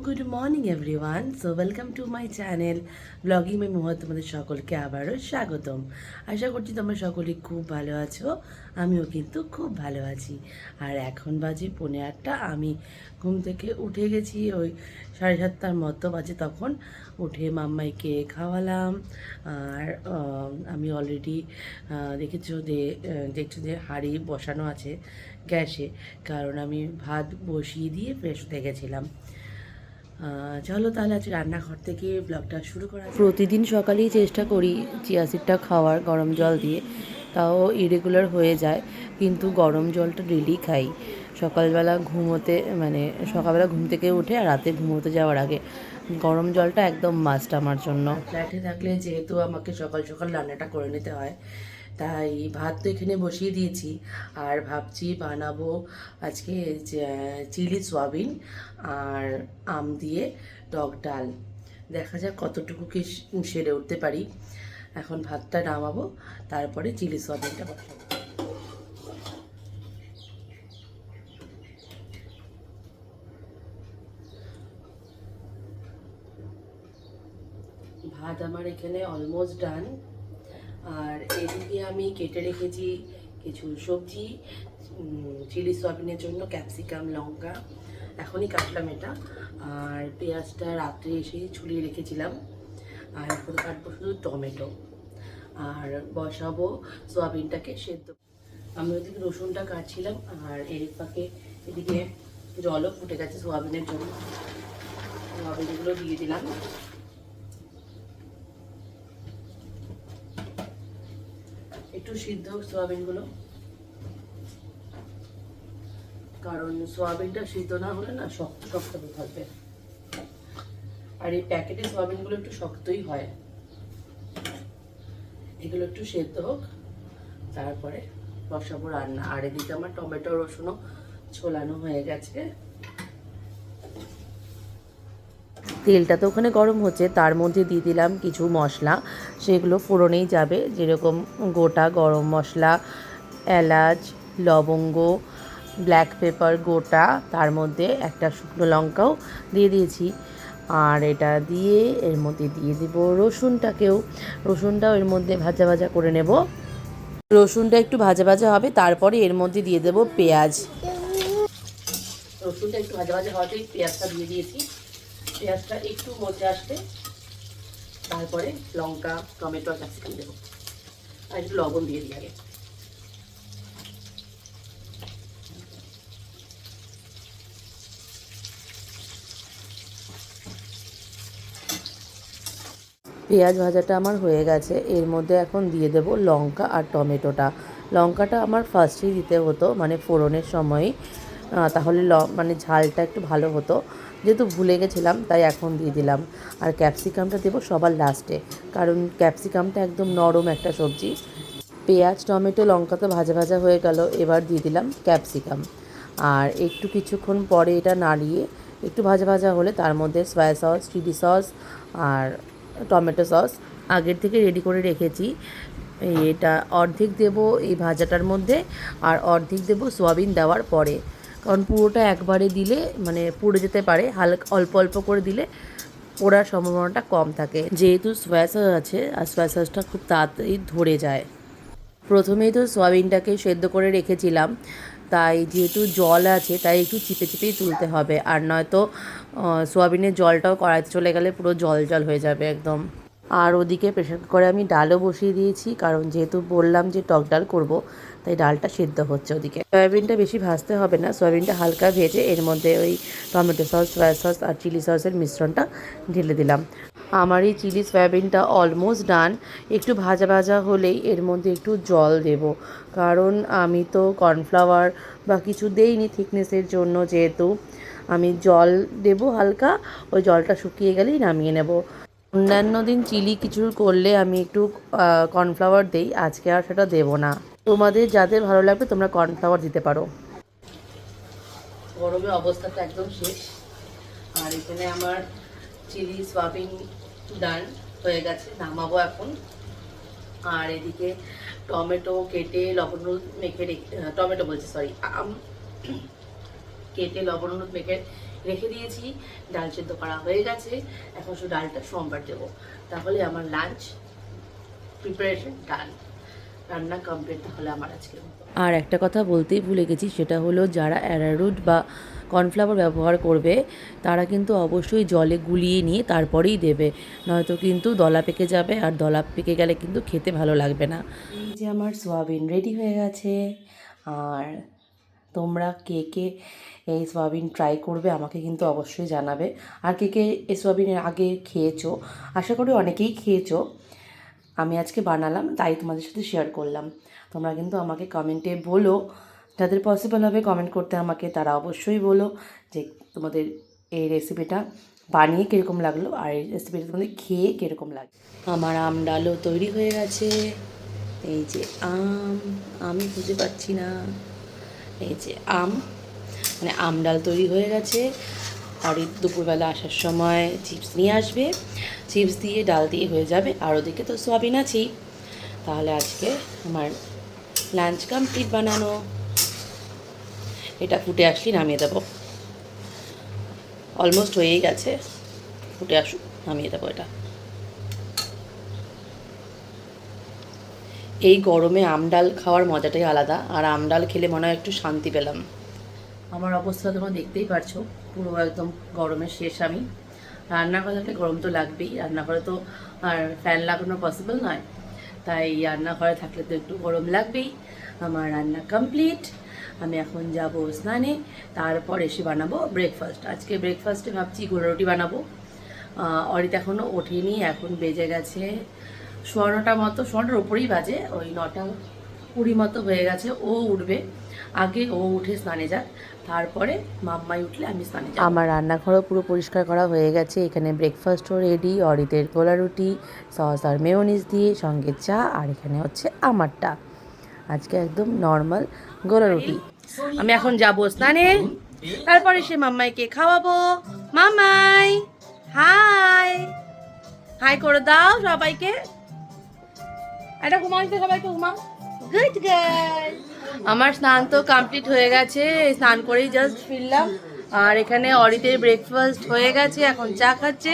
Good morning everyone. So welcome to my channel ব্লগিং my মুহূর্ত। তোমাদের সকলকে আবারও স্বাগতম। আশা করছি তোমরা সকলে খুব ভালো আছো, আমিও কিন্তু খুব ভালো আছি। আর এখন বাজে 8:45। আমি ঘুম থেকে উঠে গেছি, ওই 7:30টার মতো বাজে। তখন উঠে মাম্মাইকে খাওয়ালাম। আর আমি অলরেডি দেখছো যে হাঁড়ি বসানো আছে গ্যাসে, কারণ আমি ভাত বসিয়ে দিয়ে ফ্রেশ হতে গেছিলাম। চলো তাহলে আজ রান্নাঘর থেকে ব্লগটা শুরু করা। প্রতিদিন সকালেই চেষ্টা করি চিয়া সিডটা খাওয়ার গরম জল দিয়ে, তাও ইরেগুলার হয়ে যায়, কিন্তু গরম জলটা ডেলি খাই। সকালবেলা সকালবেলা ঘুম থেকে উঠে আর রাতে ঘুমোতে যাওয়ার আগে গরম জলটা একদম মাস্ট আমার জন্য। ফ্ল্যাটে থাকলে যেহেতু আমাকে সকাল সকাল রান্নাটা করে নিতে হয়, তাই ভাত তো এখানে বসিয়ে দিয়েছি। আর ভাবছি বানাবো আজকে চিলি সয়াবিন আর আম দিয়ে টক ডাল। দেখা যাক কতটুকু কি সেরে উঠতে পারি। এখন ভাতটা নামাবো, তারপরে চিলি সয়াবিনটা বসাবো। ভাত আমার এখানে অলমোস্ট ডান। আর এদিকে আমি কেটে রেখেছি কিছু সবজি চিলি সয়াবিনের জন্য, ক্যাপসিকাম, লঙ্কা এখনই কাটলাম এটা। আর পেঁয়াজটা রাত্রে এসেই ছুলিয়ে রেখেছিলাম। আর এখন কাটবো শুধু টমেটো, আর বসাবো সয়াবিনটাকে সেদ্ধ। আমি ওইদিকে রসুনটা কাটছিলাম, আর এর ফাঁকে এদিকে জলও ফুটে গেছে সয়াবিনের জন্য। সয়াবিনগুলো দিয়ে দিলাম। একটু সিদ্ধ সয়াবিনগুলো, কারণ সয়াবিনটা সিদ্ধ না হলে না শক্ত শক্ত হয়ে থাকবে। আর এই প্যাকেটের সয়াবিনগুলো একটু শক্তই হয়। এগুলো একটু সেদ্ধ হোক, তারপরে বসাবো রান্না। আর এদিকে আমার টমেটো রসুনও ছোলানো হয়ে গেছে। তেলটা তো ওখানে গরম হচ্ছে, তার মধ্যে দিয়ে দিলাম কিছু মশলা, সেগুলো ফোড়নেই যাবে। যেরকম গোটা গরম মশলা, এলাচ, লবঙ্গ, ব্ল্যাক পেপার গোটা, তার মধ্যে একটা শুকনো লঙ্কাও দিয়ে দিয়েছি। আর এটা দিয়ে এর মধ্যে দিয়ে দিব রসুনটাও এর মধ্যে ভাজা ভাজা করে নেব। রসুনটা একটু ভাজা ভাজা হবে, তারপরে এর মধ্যে দিয়ে দেব পেঁয়াজ। রসুনটা একটু ভাজা ভাজা হওয়াতেই পেঁয়াজটা দিয়ে দিয়েছি। পেঁয়াজটা একটু মজে আসতে তারপরে লঙ্কা, টমেটো আর ক্যাপসিকাম দেবো। আর একটু লবণ দিয়ে দিই আগে। পেঁয়াজ ভাজাটা আমার হয়ে গেছে। এর মধ্যে এখন দিয়ে দেব লঙ্কা আর টমেটোটা। লঙ্কাটা আমার ফার্স্টেই দিতে হতো, মানে ফোড়নের সময়ই, তাহলে ঝালটা একটু ভালো হতো। যেহেতু ভুলে গেছিলাম তাই এখন দিয়ে দিলাম। আর ক্যাপসিকামটা দেবো সবার লাস্টে, কারণ ক্যাপসিকামটা একদম নরম একটা সবজি। পেঁয়াজ, টমেটো, লঙ্কা তো ভাজা ভাজা হয়ে গেল, এবার দিয়ে দিলাম ক্যাপসিকাম। আর একটু কিছুক্ষণ পরে এটা নাড়িয়ে একটু ভাজা ভাজা হলে তার মধ্যে সয়া সস, চিলি সস আর টমেটো সস আগের থেকে রেডি করে রেখেছি। এটা অর্ধেক দেব এই ভাজাটার মধ্যে, আর অর্ধেক দেব সোয়াবিন দেওয়ার পরে। কারণ পুরোটা একবারে দিলে পুড়ে যেতে পারে, হালকা অল্প অল্প করে দিলে পোড়ার সম্ভাবনাটা কম থাকে, যেহেতু সয়া সস আছে আর সয়া সসটা খুব তাড়াতাড়ি ধরে যায়। প্রথমেই তো সয়াবিনটাকে সেদ্ধ করে রেখেছিলাম, তাই যেহেতু জল আছে তাই একটু চিপে চিপেই তুলতে হবে, আর নয়তো সয়াবিনের জলটাও কড়াইতে চলে গেলে পুরো জল জল হয়ে যাবে একদম। আর ওদিকে প্রেশার কুকারে আমি ডালও বসিয়ে দিয়েছি, কারণ যেহেতু বললাম যে টক ডাল করব, তাই ডালটা সেদ্ধ হচ্ছে ওদিকে। সয়াবিনটা বেশি ভাজতে হবে না, সয়াবিনটা হালকা ভেজে এর মধ্যে ওই টমেটো সস, সয়া সস আর চিলি সসের মিশ্রণটা ঢেলে দিলাম। আমার এই চিলি সয়াবিনটা অলমোস্ট ডান। একটু ভাজা ভাজা হলেই এর মধ্যে একটু জল দেব, কারণ আমি তো কর্নফ্লাওয়ার বা কিছু দেইনি থিকনেসের জন্য, যেহেতু আমি জল দেব হালকা, ওই জলটা শুকিয়ে গেলেই নামিয়ে নেব। অন্যান্য দিন চিলি কিছু করলে আমি একটু কর্নফ্লাওয়ার দেই, আজকে আর সেটা দেবো না। তোমাদের যাদের ভালো লাগবে তোমরা কর্নফ্লাওয়ার দিতে পারো। গরমের অবস্থাটা একদম শেষ। আর এখানে আমার চিলি সয়াবিন ডান হয়ে গেছে, নামাবো এখন। আর এদিকে টমেটো কেটে লবণ হলুদ মেখে রেখে, টমেটো বলছি সরি, আম কেটে লবণ হলুদ মেখে রেখে দিয়েছি। ডাল সেদ্ধ করা হয়ে গেছে, এখন শুধু ডালটা সোমবার দেবো, তাহলে আমার লাঞ্চ প্রিপারেশন ডান, রান্না কমপ্লিট তাহলে আমার আজকে। আর একটা কথা বলতেই ভুলে গেছি, সেটা হলো যারা অ্যারারুট বা কর্নফ্লাওয়ার ব্যবহার করবে তারা কিন্তু অবশ্যই জলে গুলিয়ে নিয়ে তারপরেই দেবে, নয়তো কিন্তু দলা পেকে যাবে, আর দলা পেকে গেলে কিন্তু খেতে ভালো লাগবে না। এই যে আমার সোয়াবিন রেডি হয়ে গেছে। আর তোমরা কে কে এই সোয়াবিন ট্রাই করবে আমাকে কিন্তু অবশ্যই জানাবে। আর কে কে এই সোয়াবিনের আগে খেয়েছো, আশা করি অনেকেই খেয়েছো। আমি আজকে বানালাম তাই তোমাদের সাথে শেয়ার করলাম। তোমরা কিন্তু আমাকে কমেন্টে বলো, যাদের পসিবল হবে কমেন্ট করতে আমাকে, তারা অবশ্যই বলো যে তোমাদের এই রেসিপিটা বানিয়ে কীরকম লাগলো, আর এই রেসিপিটা তোমাদের খেয়ে কীরকম লাগে। আমার আম ডালও তৈরি হয়ে গেছে। এই যে আমি খুঁজে পাচ্ছি না, এই যে মানে আম ডাল তৈরি হয়ে গেছে। আর এই দুপুরবেলা আসার সময় চিপস নিয়ে আসবে, চিপস দিয়ে ডাল দিয়ে হয়ে যাবে। আর ওদিকে তো সোয়াবিন আছেই। তাহলে আজকে আমার লাঞ্চ কমপ্লিট বানানো। এটা ফুটে আসলেই নামিয়ে দেবো, অলমোস্ট হয়েই গেছে, ফুটে আসুক নামিয়ে দেবো এটা। এই গরমে আম ডাল খাওয়ার মজাটাই আলাদা, আর আম ডাল খেলে মনে হয় একটু শান্তি পেলাম। আমার অবস্থা তোমরা দেখতেই পারছো, পুরো একদম গরমের শেষ। আমি রান্নাঘরে থাকলে গরম তো লাগবেই, রান্নাঘরে তো আর ফ্যান লাগানো পসিবল নয়, তাই রান্নাঘরে থাকলে তো একটু গরম লাগবেই। আমার রান্না কমপ্লিট, আমি এখন যাব স্নানে, তারপর এসে বানাবো ব্রেকফাস্ট। আজকে ব্রেকফাস্টে ভাবছি গোলা রুটি বানাবো। অরিত এখনও ওঠেনি, এখন বেজে গেছে 9:15 মতো, 9:15-র ওপরেই বাজে, ওই 9:20 মতো হয়ে গেছে। ও উঠবে আগে, ও উঠে স্নানে যাক, তারপরে মাম্মাই উঠলে আমি স্নানে যাব। আমার রান্নাঘরও পুরো পরিষ্কার করা হয়ে গেছে। এখানে ব্রেকফাস্টও রেডি, অরিতের গোলা রুটি সস আর মেয়োনিজ দিয়ে, সঙ্গে চা, আর এখানে হচ্ছে আমারটা আজকে একদম নর্মাল গোলা রুটি। আমি এখন যাব স্নানে, তারপরে সে মাম্মাইকে খাওয়াবো। মাম্মাই হাই হাই করে দাও সবাইকে, এটা ঘুমাইতে সবাইকে ঘুমাও। Good girl. আমার স্নান তো কমপ্লিট হয়ে গেছে, স্নান করেই জাস্ট ফিরলাম। আর এখানে অরিতের ব্রেকফাস্ট হয়ে গেছে, এখন চা খাচ্ছে,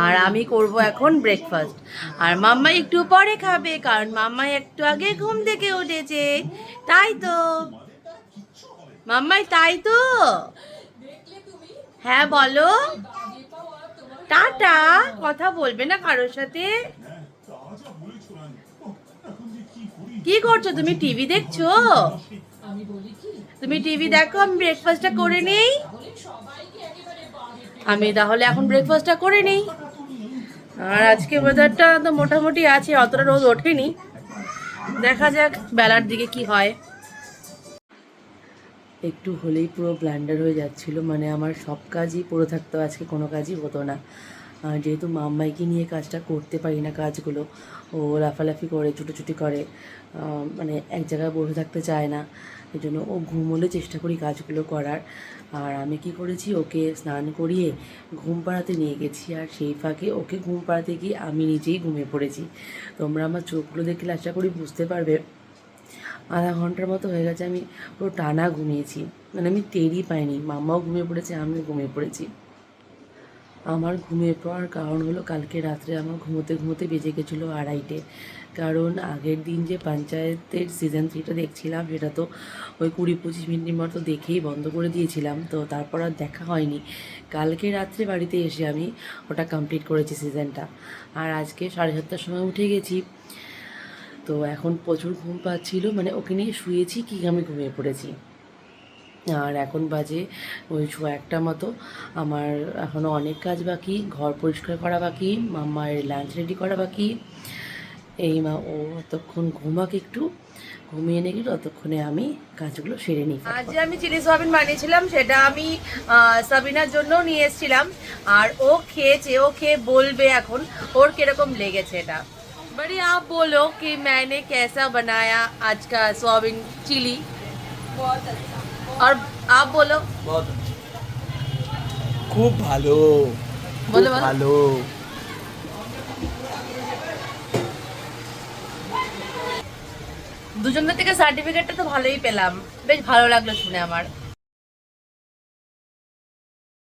আর আমি করব এখন ব্রেকফাস্ট। আর মাম্মাই একটু পরে খাবে, কারণ মাম্মাই একটু আগে ঘুম থেকে উঠেছে। তাই তো মাম্মাই, তাই তো? হ্যাঁ বলো, টাটা। কথা বলবে না কারোর সাথে? কি করছো তুমি? টিভি দেখছো? তুমি টিভি দেখো, আমি ব্রেকফাস্টটা করে নেই। আমি তাহলে এখন ব্রেকফাস্টটা করে নেই। আর আজকে ওয়েদারটা তো মোটামুটি আছে, অতটা রোদ ওঠেনি, দেখা যাক বেলার দিকে কি হয়। একটু হলেই পুরো ব্ল্যান্ডার হয়ে যাচ্ছিল, মানে আমার সব কাজই পড়ে থাকতো, আজকে কোনো কাজই হতো না। যেহেতু মাম্মাইকে নিয়ে কাজটা করতে পারি না, কাজগুলো ও লাফালাফি করে, ছুটোছুটি করে, মানে এক জায়গায় বসে থাকতে চায় না, এই জন্য ও ঘুমোলে চেষ্টা করি কাজগুলো করার। আর আমি কি করেছি, ওকে স্নান করিয়ে ঘুম পাড়াতে নিয়ে গেছি, আর সেই ফাঁকে ওকে ঘুম পাড়াতে গিয়ে আমি নিজেই ঘুমিয়ে পড়েছি। তোমরা আমার চোখগুলো দেখলে আশা করি বুঝতে পারবে, আধা ঘন্টার মতো হয়ে গেছে আমি পুরো টানা ঘুমিয়েছি, মানে আমি টেরই পাইনি। মাম্মাও ঘুমিয়ে পড়েছে, আমিও ঘুমিয়ে পড়েছি। আমার ঘুমিয়ে পড়ার কারণ হলো, কালকে রাত্রে আমার ঘুমোতে ঘুমোতে বেজে গেছিলো 2:30, কারণ আগের দিন যে পঞ্চায়েতের সিজন 3টা দেখছিলাম, সেটা তো ওই 20-25 মিনিটের মতো দেখেই বন্ধ করে দিয়েছিলাম, তো তারপর আর দেখা হয়নি। কালকে রাত্রে বাড়িতে এসে আমি ওটা কমপ্লিট করেছি সিজনটা। আর আজকে 7:30টার সময় উঠে গেছি, তো এখন প্রচুর ঘুম পাচ্ছিল, মানে ওকে নিয়ে শুয়েছি কি আমি ঘুমিয়ে পড়েছি। আর এখন বাজে ওই 1:15 মতো। আমার এখনও অনেক কাজ বাকি, ঘর পরিষ্কার করা বাকি, মাম্মার লাঞ্চ রেডি করা বাকি। এই ও ততক্ষণ ঘুমাক, একটু ঘুমিয়ে নিয়ে গেলে ততক্ষণে আমি কাজগুলো সেরে নিই। আজ আমি চিলি সোয়াবিন বানিয়েছিলাম, সেটা আমি সাবিনার জন্য নিয়ে এসেছিলাম, আর ও খেয়েছে, ও খেয়ে বলবে এখন ওর কিরকম লেগেছে এটা। बड़ी आप बोलो कि मैंने कैसा बनाया आज का सोयाबीन चिली। बहुत अच्छा। और आप बोलो। बहुत খুব ভালো, बोलो ভালো। দুজনের থেকে সার্টিফিকেটটা তো ভালোই পেলাম, বেশ ভালো লাগলো শুনে আমার।